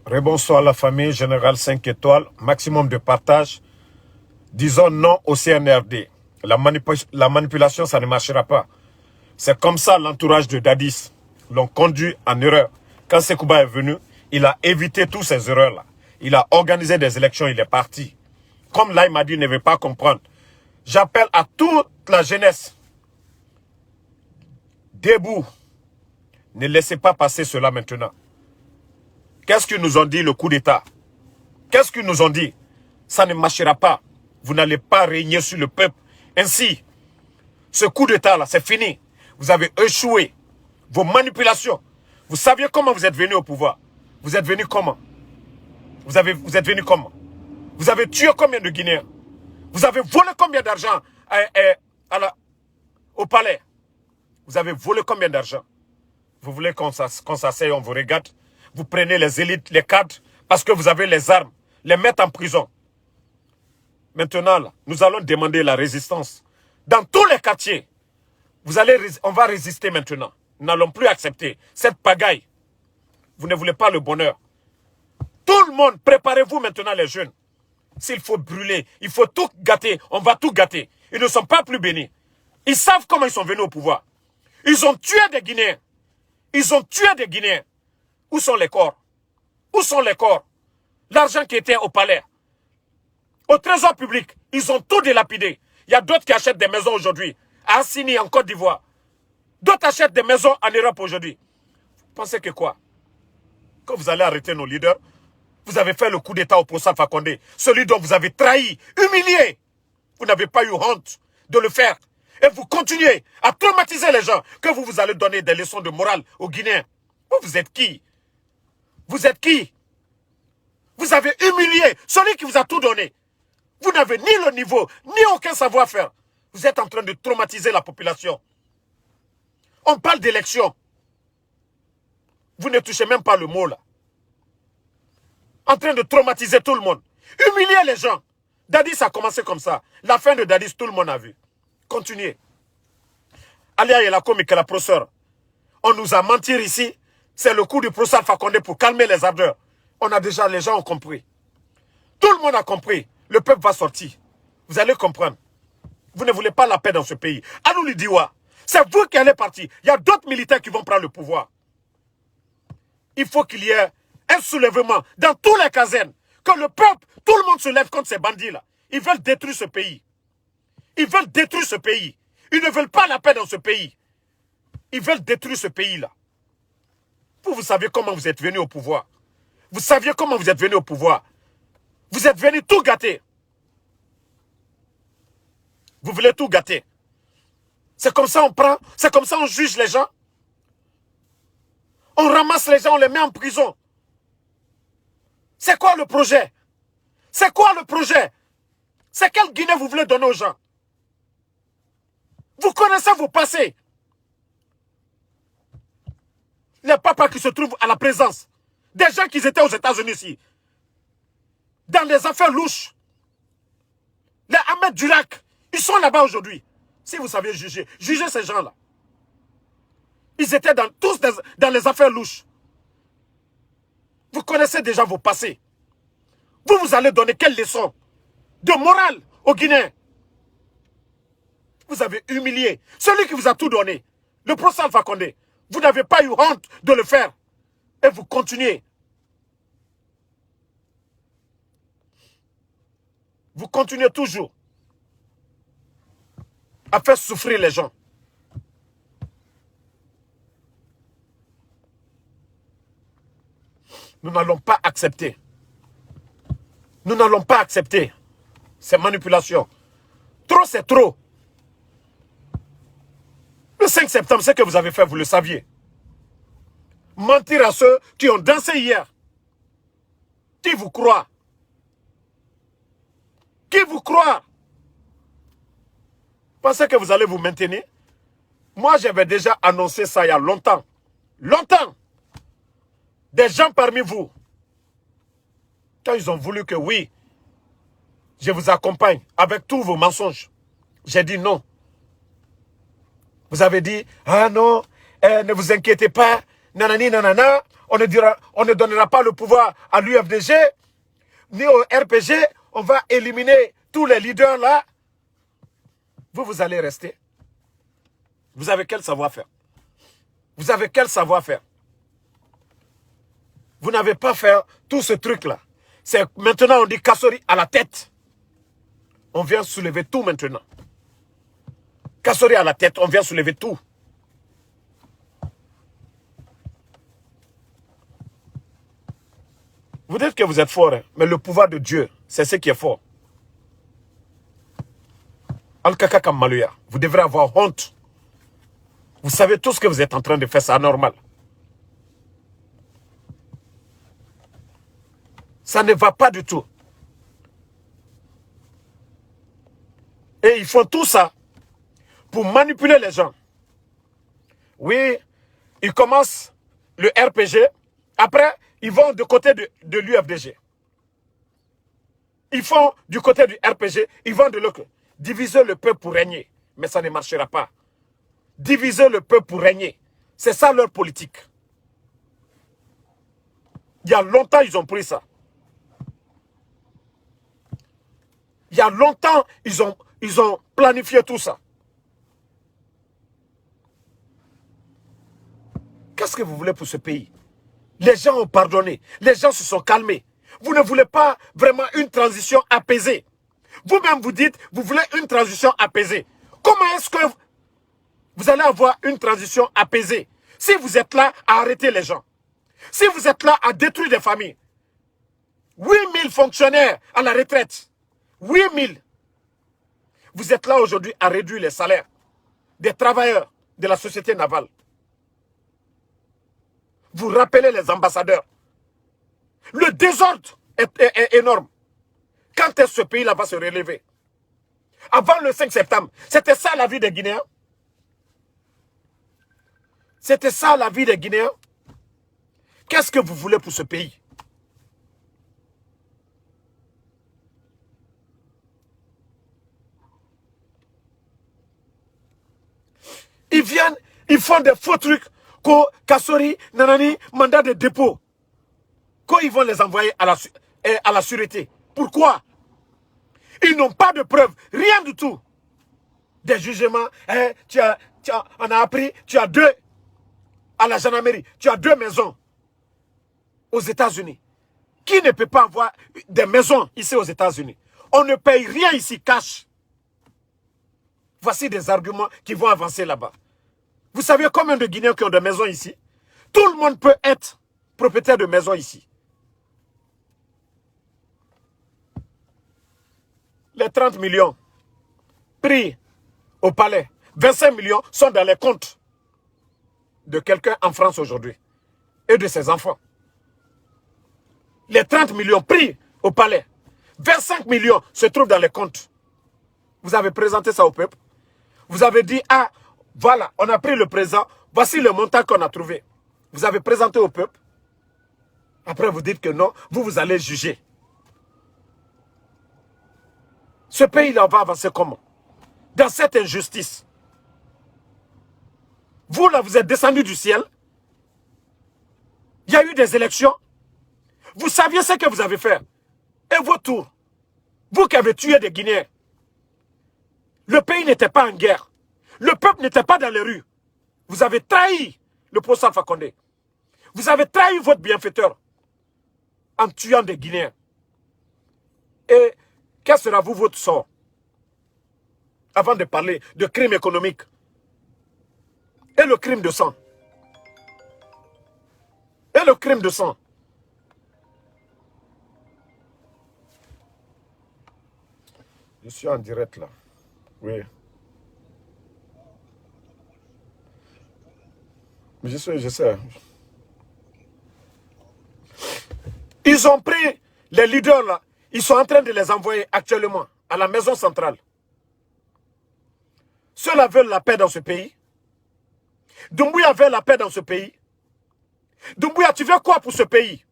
Rebonsoir la famille, Général 5 étoiles, maximum de partage. Disons non au CNRD. La manipulation, ça ne marchera pas. C'est comme ça l'entourage de Dadis l'ont conduit en erreur. Quand Sekouba est venu, il a évité toutes ces erreurs-là. Il a organisé des élections, il est parti. Comme là, il m'a dit, il ne veut pas comprendre. J'appelle à toute la jeunesse. Debout. Ne laissez pas passer cela maintenant. Qu'est-ce qu'ils nous ont dit, le coup d'État? Qu'est-ce qu'ils nous ont dit? Ça ne marchera pas. Vous n'allez pas régner sur le peuple. Ainsi, ce coup d'État-là, c'est fini. Vous avez échoué. Vos manipulations. Vous saviez comment vous êtes venu au pouvoir? Vous êtes venu comment? Vous êtes venu comment? Vous avez tué combien de Guinéens? Vous avez volé combien d'argent au palais? Vous avez volé combien d'argent? Vous voulez qu'on s'asseye, on vous regarde? Vous prenez les élites, les cadres, parce que vous avez les armes, les mettre en prison. Maintenant, là, nous allons demander la résistance. Dans tous les quartiers, on va résister maintenant. Nous n'allons plus accepter cette pagaille. Vous ne voulez pas le bonheur. Tout le monde, préparez-vous maintenant les jeunes. S'il faut brûler, il faut tout gâter, on va tout gâter. Ils ne sont pas plus bénis. Ils savent comment ils sont venus au pouvoir. Ils ont tué des Guinéens. Ils ont tué des Guinéens. Où sont les corps? Où sont les corps? L'argent qui était au palais, au trésor public, ils ont tout dilapidé. Il y a d'autres qui achètent des maisons aujourd'hui, à Assini, en Côte d'Ivoire. D'autres achètent des maisons en Europe aujourd'hui. Vous pensez que quoi? Quand vous allez arrêter nos leaders, vous avez fait le coup d'État au procès Alpha Condé, celui dont vous avez trahi, humilié. Vous n'avez pas eu honte de le faire. Et vous continuez à traumatiser les gens, que vous allez donner des leçons de morale aux Guinéens. Vous êtes qui? Vous êtes qui? Vous avez humilié celui qui vous a tout donné. Vous n'avez ni le niveau, ni aucun savoir-faire. Vous êtes en train de traumatiser la population. On parle d'élection. Vous ne touchez même pas le mot là. En train de traumatiser tout le monde. Humilier les gens. Dadis a commencé comme ça. La fin de Dadis, tout le monde a vu. Continuez. Alia Yelako Mikela Professeur. On nous a menti ici. C'est le coup du procès Alpha Condé pour calmer les ardeurs. Les gens ont compris. Tout le monde a compris. Le peuple va sortir. Vous allez comprendre. Vous ne voulez pas la paix dans ce pays. Alou Lidiwa, c'est vous qui allez partir. Il y a d'autres militaires qui vont prendre le pouvoir. Il faut qu'il y ait un soulèvement dans tous les casernes. Que le peuple, tout le monde se lève contre ces bandits-là. Ils veulent détruire ce pays. Ils veulent détruire ce pays. Ils ne veulent pas la paix dans ce pays. Ils veulent détruire ce pays-là. Vous savez comment vous êtes venu au pouvoir. Vous saviez comment vous êtes venu au pouvoir. Vous êtes venu tout gâter. Vous voulez tout gâter. C'est comme ça on prend, c'est comme ça on juge les gens. On ramasse les gens, on les met en prison. C'est quoi le projet? C'est quoi le projet? C'est quelle Guinée vous voulez donner aux gens? Vous connaissez vos passés. Les papas qui se trouvent à la présence. Des gens qui étaient aux États-Unis ici. Dans les affaires louches. Les Ahmed Durac. Ils sont là-bas aujourd'hui. Si vous saviez juger, jugez ces gens-là. Ils étaient tous dans les affaires louches. Vous connaissez déjà vos passés. Vous allez donner quelle leçon de morale aux Guinéens? Vous avez humilié celui qui vous a tout donné. Le procès Alpha Condé. Vous n'avez pas eu honte de le faire. Et vous continuez. Vous continuez toujours à faire souffrir les gens. Nous n'allons pas accepter. Nous n'allons pas accepter ces manipulations. Trop, c'est trop. Le 5 septembre, ce que vous avez fait, vous le saviez. Mentir à ceux qui ont dansé hier. Qui vous croit? Qui vous croit? Pensez que vous allez vous maintenir? Moi, j'avais déjà annoncé ça il y a longtemps. Longtemps. Des gens parmi vous, quand ils ont voulu que oui, je vous accompagne avec tous vos mensonges, j'ai dit non. Vous avez dit, ah non, ne vous inquiétez pas, nanani, nanana, on ne donnera pas le pouvoir à l'UFDG, ni au RPG. On va éliminer tous les leaders là. Vous allez rester. Vous avez quel savoir-faire? Vous avez quel savoir-faire? Vous n'avez pas fait tout ce truc-là. C'est maintenant on dit Kassori à la tête. On vient soulever tout maintenant. Kassori à la tête, on vient soulever tout. Vous dites que vous êtes fort, hein, mais le pouvoir de Dieu, c'est ce qui est fort. Al-Kaka Kamaluya, vous devrez avoir honte. Vous savez tout ce que vous êtes en train de faire, c'est anormal. Ça ne va pas du tout. Et ils font tout ça pour manipuler les gens. Oui, ils commencent le RPG. Après, ils vont du côté de l'UFDG. Ils font du côté du RPG. Ils vont de l'autre. Diviser le peuple pour régner. Mais ça ne marchera pas. Diviser le peuple pour régner. C'est ça leur politique. Il y a longtemps, ils ont pris ça. Il y a longtemps, ils ont planifié tout ça. Qu'est-ce que vous voulez pour ce pays? Les gens ont pardonné. Les gens se sont calmés. Vous ne voulez pas vraiment une transition apaisée. Vous-même vous dites, vous voulez une transition apaisée. Comment est-ce que vous allez avoir une transition apaisée si vous êtes là à arrêter les gens? Si vous êtes là à détruire des familles? 8000 fonctionnaires à la retraite. 8000. Vous êtes là aujourd'hui à réduire les salaires des travailleurs de la société navale. Vous rappelez les ambassadeurs. Le désordre est énorme. Quand est-ce que ce pays-là va se relever? Avant le 5 septembre, c'était ça la vie des Guinéens? C'était ça la vie des Guinéens? Qu'est-ce que vous voulez pour ce pays? Ils viennent, ils font des faux trucs. Kassori, Nanani, mandat de dépôt. Quand ils vont les envoyer à la sûreté. Pourquoi? Ils n'ont pas de preuves, rien du tout. Des jugements, on a appris, tu as 2 à la gendarmerie, tu as 2 maisons aux États-Unis. Qui ne peut pas avoir des maisons ici aux États-Unis? On ne paye rien ici, cash. Voici des arguments qui vont avancer là-bas. Vous savez combien de Guinéens qui ont des maisons ici? Tout le monde peut être propriétaire de maisons ici. Les 30 millions pris au palais, 25 millions sont dans les comptes de quelqu'un en France aujourd'hui et de ses enfants. Les 30 millions pris au palais, 25 millions se trouvent dans les comptes. Vous avez présenté ça au peuple. Vous avez dit, ah, voilà, on a pris le présent, voici le montant qu'on a trouvé. Vous avez présenté au peuple. Après, vous dites que non, vous allez juger. Ce pays-là va avancer comment? Dans cette injustice. Vous, là, vous êtes descendu du ciel. Il y a eu des élections. Vous saviez ce que vous avez fait. Et votre tour. Vous qui avez tué des Guinéens. Le pays n'était pas en guerre. Le peuple n'était pas dans les rues. Vous avez trahi le professeur Alpha Condé. Vous avez trahi votre bienfaiteur en tuant des Guinéens. Et quel sera votre sort? Avant de parler de crime économique et le crime de sang. Et le crime de sang. Je suis en direct là. Oui. Je sais. Ils ont pris les leaders là. Ils sont en train de les envoyer actuellement à la maison centrale. Ceux-là veulent la paix dans ce pays. Doumbouya veut la paix dans ce pays. Doumbouya, tu veux quoi pour ce pays?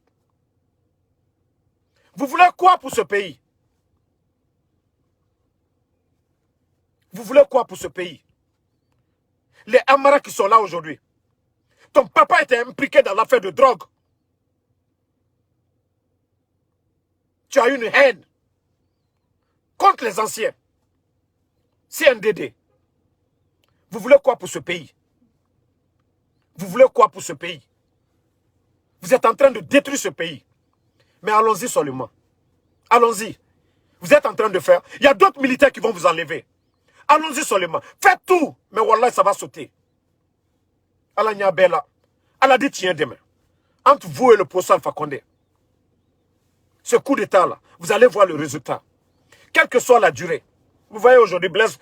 Vous voulez quoi pour ce pays? Vous voulez quoi pour ce pays? Les Amara qui sont là aujourd'hui. Ton papa était impliqué dans l'affaire de drogue tu as une haine contre les anciens. CNDD. Vous voulez quoi pour ce pays? Vous voulez quoi pour ce pays? Vous êtes en train de détruire ce pays. Mais allons-y seulement. Allons-y. Vous êtes en train de faire. Il y a d'autres militaires qui vont vous enlever. Allons-y seulement. Faites tout. Mais wallah, ça va sauter. Allah Nyabela. Allah dit tiens demain. Entre vous et le professeur Alpha Condé. Ce coup d'état-là, vous allez voir le résultat. Quelle que soit la durée. Vous voyez aujourd'hui, Blaise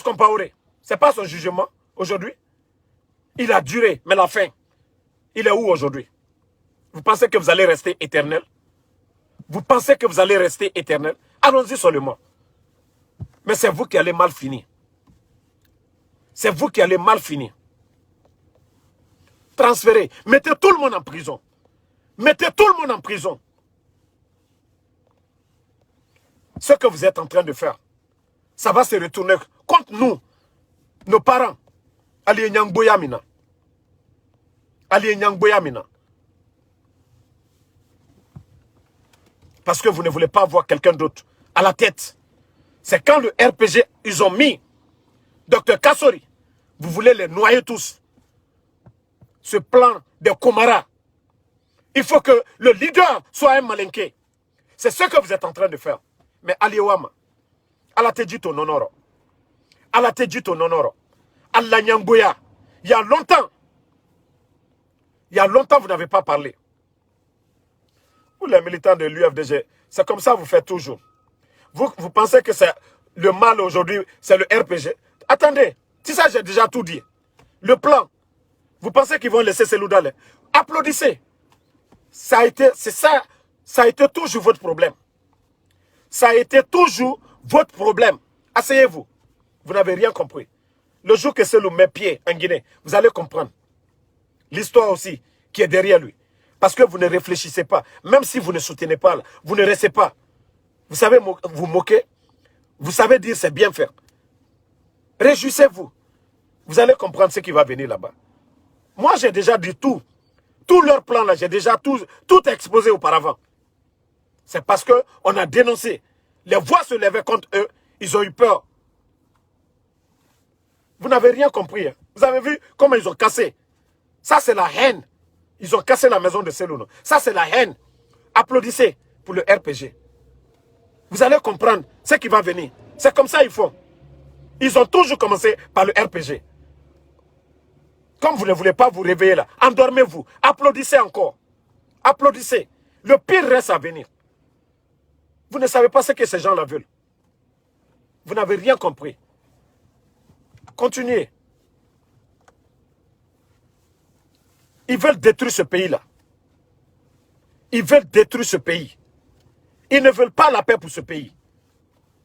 Compaoré. Ce n'est pas son jugement aujourd'hui. Il a duré, mais la fin, il est où aujourd'hui? Vous pensez que vous allez rester éternel? Vous pensez que vous allez rester éternel? Allons-y seulement. Mais c'est vous qui allez mal finir. C'est vous qui allez mal finir. Transférez. Mettez tout le monde en prison. Mettez tout le monde en prison. Ce que vous êtes en train de faire, ça va se retourner contre nous, nos parents. Ali Nyangboyamina. Ali Nyangboyamina. Parce que vous ne voulez pas voir quelqu'un d'autre à la tête. C'est quand le RPG, ils ont mis Dr Kassori. Vous voulez les noyer tous. Ce plan de Komara. Il faut que le leader soit un malinqué. C'est ce que vous êtes en train de faire. Mais Aliwama, Allah te dit ton honneur. Allah te dit ton honneur. Allah Nyangboya. Il y a longtemps, vous n'avez pas parlé. Vous, les militants de l'UFDG, c'est comme ça que vous faites toujours. Vous pensez que c'est le mal aujourd'hui, c'est le RPG. Attendez, si ça j'ai déjà tout dit. Le plan, vous pensez qu'ils vont laisser Selouda là? Applaudissez. Ça a été toujours votre problème. Ça a été toujours votre problème. Asseyez-vous. Vous n'avez rien compris. Le jour que Selou met pied en Guinée, vous allez comprendre. L'histoire aussi qui est derrière lui. Parce que vous ne réfléchissez pas. Même si vous ne soutenez pas, là, vous ne restez pas. Vous savez vous moquer. Vous savez dire c'est bien faire. Réjouissez-vous. Vous allez comprendre ce qui va venir là-bas. Moi, j'ai déjà dit tout. Tout leur plan là, j'ai déjà tout exposé auparavant. C'est parce qu'on a dénoncé. Les voix se levaient contre eux. Ils ont eu peur. Vous n'avez rien compris. Hein. Vous avez vu comment ils ont cassé. Ça, c'est la haine. Ils ont cassé la maison de Selouno. Ça, c'est la haine. Applaudissez pour le RPG. Vous allez comprendre ce qui va venir. C'est comme ça qu'ils font. Ils ont toujours commencé par le RPG. Comme vous ne voulez pas vous réveiller là, endormez-vous. Applaudissez encore. Applaudissez. Le pire reste à venir. Vous ne savez pas ce que ces gens-là veulent. Vous n'avez rien compris. Continuez. Ils veulent détruire ce pays-là. Ils veulent détruire ce pays. Ils ne veulent pas la paix pour ce pays.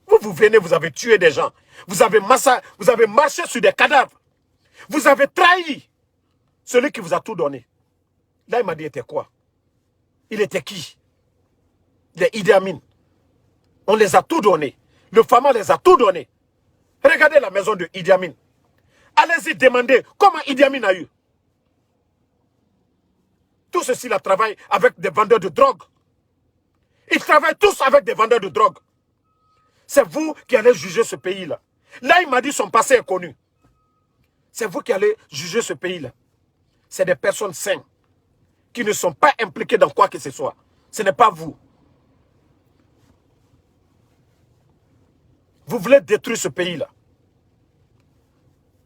Vous venez, vous avez tué des gens. Vous avez marché sur des cadavres. Vous avez trahi celui qui vous a tout donné. Là, il m'a dit, il était quoi? Il était qui? Les Idi Amin. On les a tout donné. Le Fama les a tout donné. Regardez la maison de Idi Amin. Allez-y demander comment Idi Amin a eu. Tout ceci là travaille avec des vendeurs de drogue. Ils travaillent tous avec des vendeurs de drogue. C'est vous qui allez juger ce pays-là. Là, il m'a dit son passé est connu. C'est vous qui allez juger ce pays-là. C'est des personnes saines qui ne sont pas impliquées dans quoi que ce soit. Ce n'est pas vous. Vous voulez détruire ce pays-là.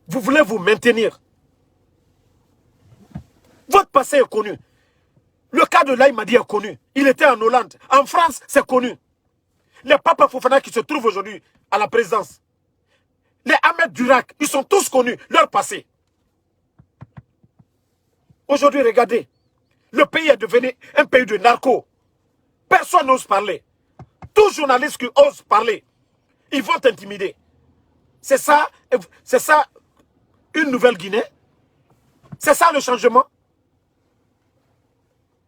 Vous voulez vous maintenir. Votre passé est connu. Le cas de Laïmadi est connu. Il était en Hollande. En France, c'est connu. Les Papa Fofana qui se trouvent aujourd'hui à la présidence. Les Ahmed Durac, ils sont tous connus, leur passé. Aujourd'hui, regardez. Le pays est devenu un pays de narcos. Personne n'ose parler. Tous journalistes qui osent parler, ils vont t'intimider. C'est ça une nouvelle Guinée. C'est ça le changement.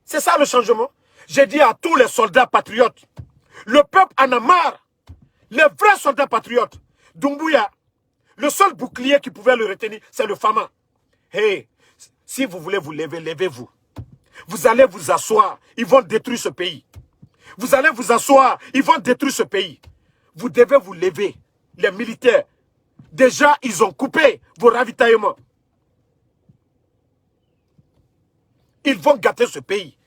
C'est ça le changement. J'ai dit à tous les soldats patriotes, le peuple en a marre. Les vrais soldats patriotes, Doumbouya, le seul bouclier qui pouvait le retenir, c'est le Fama. Hey, si vous voulez vous lever, levez-vous. Vous allez vous asseoir. Ils vont détruire ce pays. Vous allez vous asseoir. Ils vont détruire ce pays. Vous devez vous lever. Les militaires. Déjà, ils ont coupé vos ravitaillements. Ils vont gâter ce pays.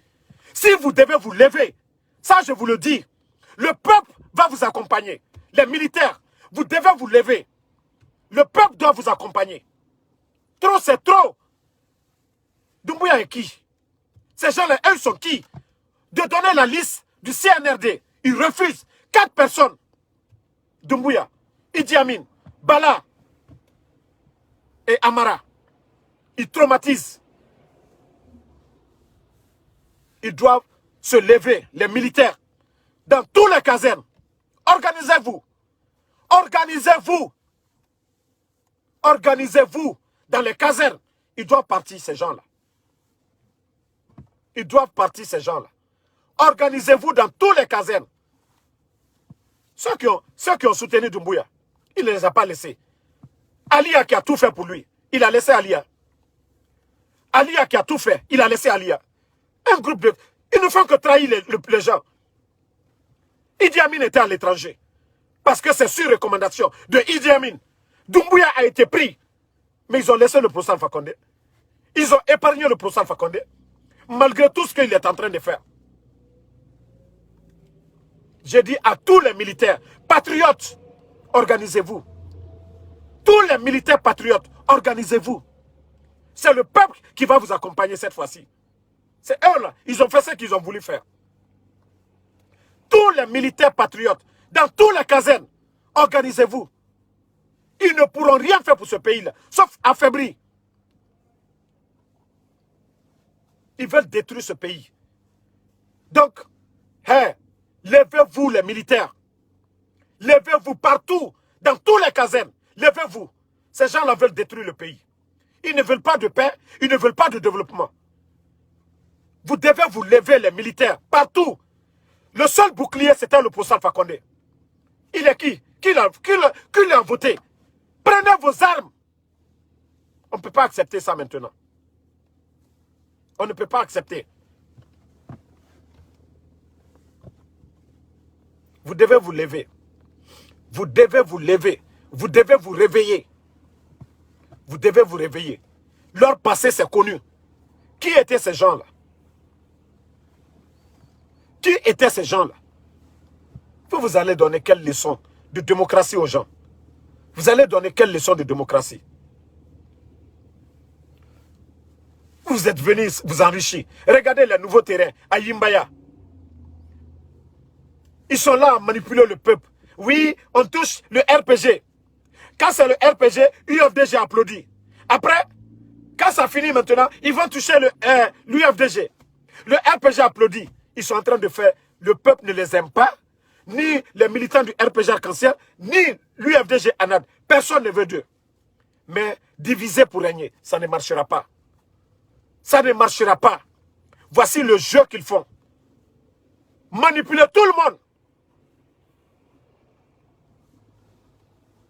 Si vous devez vous lever, ça je vous le dis, le peuple va vous accompagner. Les militaires, vous devez vous lever. Le peuple doit vous accompagner. Trop, c'est trop. Doumbouya est qui? Ces gens-là, eux sont qui? De donner la liste du CNRD. Ils refusent. 4 personnes. Doumbouya, Idi Amin, Bala et Amara. Ils traumatisent. Ils doivent se lever, les militaires, dans tous les casernes. Organisez-vous. Organisez-vous. Organisez-vous dans les casernes. Ils doivent partir, ces gens-là. Ils doivent partir, ces gens-là. Organisez-vous dans tous les casernes. Ceux qui ont soutenu Doumbouya, il ne les a pas laissés. Alia qui a tout fait pour lui, il a laissé Alia. Alia qui a tout fait, il a laissé Alia. Un groupe de... Ils ne font que trahir les gens. Idi Amin était à l'étranger. Parce que c'est sur recommandation de Idi Amin. Doumbouya a été pris. Mais ils ont laissé le procès Alpha Condé. Ils ont épargné le procès Alpha Condé. Malgré tout ce qu'il est en train de faire. J'ai dit à tous les militaires, patriotes, organisez-vous. Tous les militaires patriotes, organisez-vous. C'est le peuple qui va vous accompagner cette fois-ci. C'est eux-là, ils ont fait ce qu'ils ont voulu faire. Tous les militaires patriotes, dans tous les casernes, organisez-vous. Ils ne pourront rien faire pour ce pays-là, sauf affaiblir. Ils veulent détruire ce pays. Donc, levez-vous les militaires. Levez-vous partout, dans tous les casernes. Levez-vous. Ces gens-là veulent détruire le pays. Ils ne veulent pas de paix, ils ne veulent pas de développement. Vous devez vous lever, les militaires, partout. Le seul bouclier, c'était le procès Alpha Condé. Il est qui? Qui l'a voté? Prenez vos armes. On ne peut pas accepter ça maintenant. On ne peut pas accepter. Vous devez vous lever. Vous devez vous lever. Vous devez vous réveiller. Vous devez vous réveiller. Leur passé, c'est connu. Qui étaient ces gens-là? Qui étaient ces gens-là? Vous allez donner quelle leçon de démocratie aux gens? Vous allez donner quelle leçon de démocratie? Vous êtes venus vous enrichir. Regardez les nouveaux terrains à Yimbaya. Ils sont là à manipuler le peuple. Oui, on touche le RPG. Quand c'est le RPG, l'UFDG applaudit. Après, quand ça finit maintenant, ils vont toucher l'UFDG. Le RPG applaudit. Ils sont en train de faire, le peuple ne les aime pas, ni les militants du RPG Arc-en-Ciel, ni l'UFDG ANAD. Personne ne veut d'eux. Mais diviser pour régner, ça ne marchera pas. Ça ne marchera pas. Voici le jeu qu'ils font. Manipuler tout le monde.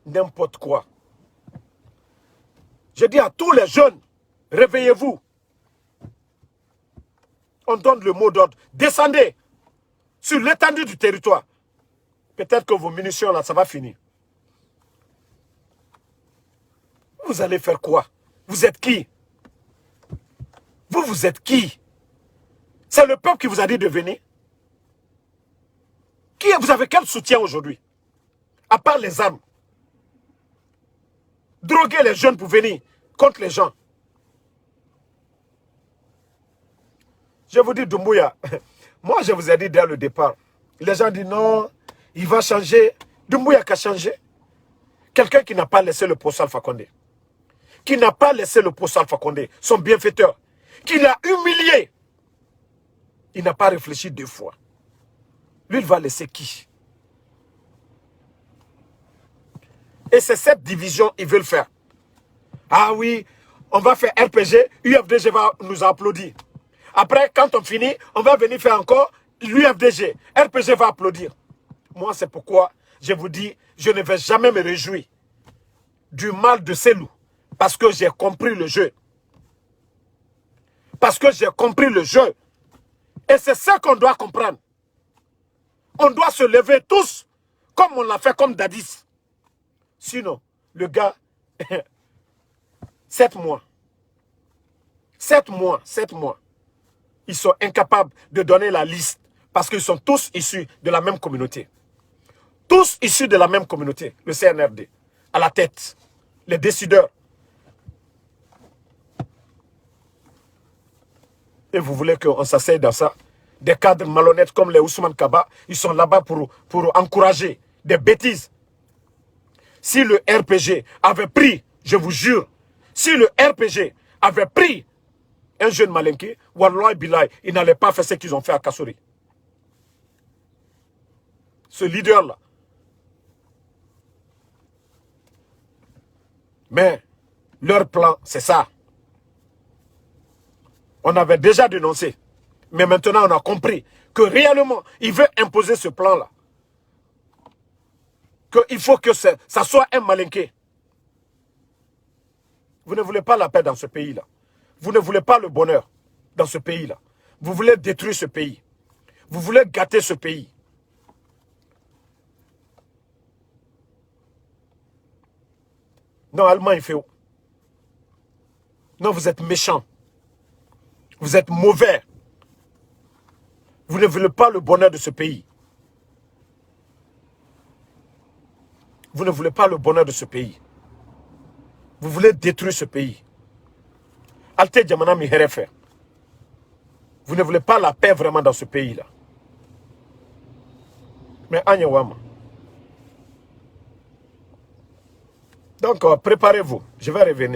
N'importe quoi. Je dis à tous les jeunes, réveillez-vous. On donne le mot d'ordre. Descendez sur l'étendue du territoire. Peut-être que vos munitions là, ça va finir. Vous allez faire quoi? Vous êtes qui? Vous êtes qui? C'est le peuple qui vous a dit de venir. Vous avez quel soutien aujourd'hui? À part les armes. Droguer les jeunes pour venir contre les gens. Je vous dis, Doumbouya, moi je vous ai dit dès le départ. Les gens disent non, il va changer. Doumbouya qui a changé. Quelqu'un qui n'a pas laissé le procès Alpha Condé. Qui n'a pas laissé le procès Alpha Condé, son bienfaiteur. Qui l'a humilié. Il n'a pas réfléchi 2 fois. Lui, il va laisser qui? Et c'est cette division qu'ils veulent faire. Ah oui, on va faire RPG, UFDG va nous applaudir. Après, quand on finit, on va venir faire encore l'UFDG. RPG va applaudir. Moi, c'est pourquoi je vous dis, je ne vais jamais me réjouir du mal de ces loups. Parce que j'ai compris le jeu. Parce que j'ai compris le jeu. Et c'est ça qu'on doit comprendre. On doit se lever tous, comme on l'a fait comme Dadis. Sinon, le gars, 7 mois. 7 mois, 7 mois. Ils sont incapables de donner la liste parce qu'ils sont tous issus de la même communauté. Tous issus de la même communauté, le CNRD. À la tête, les décideurs. Et vous voulez qu'on s'asseye dans ça? Des cadres malhonnêtes comme les Ousmane Kaba, ils sont là-bas pour encourager des bêtises. Si le RPG avait pris, je vous jure, si le RPG avait pris un jeune malinké, Wallahi Billahi, il n'allait pas faire ce qu'ils ont fait à Kassouri. Ce leader-là. Mais leur plan, c'est ça. On avait déjà dénoncé. Mais maintenant, on a compris que réellement, il veut imposer ce plan-là. Qu'il faut que ça soit un malinqué. Vous ne voulez pas la paix dans ce pays-là. Vous ne voulez pas le bonheur dans ce pays-là. Vous voulez détruire ce pays. Vous voulez gâter ce pays. Non, Allemand, il fait où? Non, vous êtes méchants. Vous êtes mauvais. Vous ne voulez pas le bonheur de ce pays. Vous ne voulez pas le bonheur de ce pays. Vous voulez détruire ce pays. Alte Djamana mi herefe. Vous ne voulez pas la paix vraiment dans ce pays-là. Mais Anyawama. Donc, préparez-vous. Je vais revenir.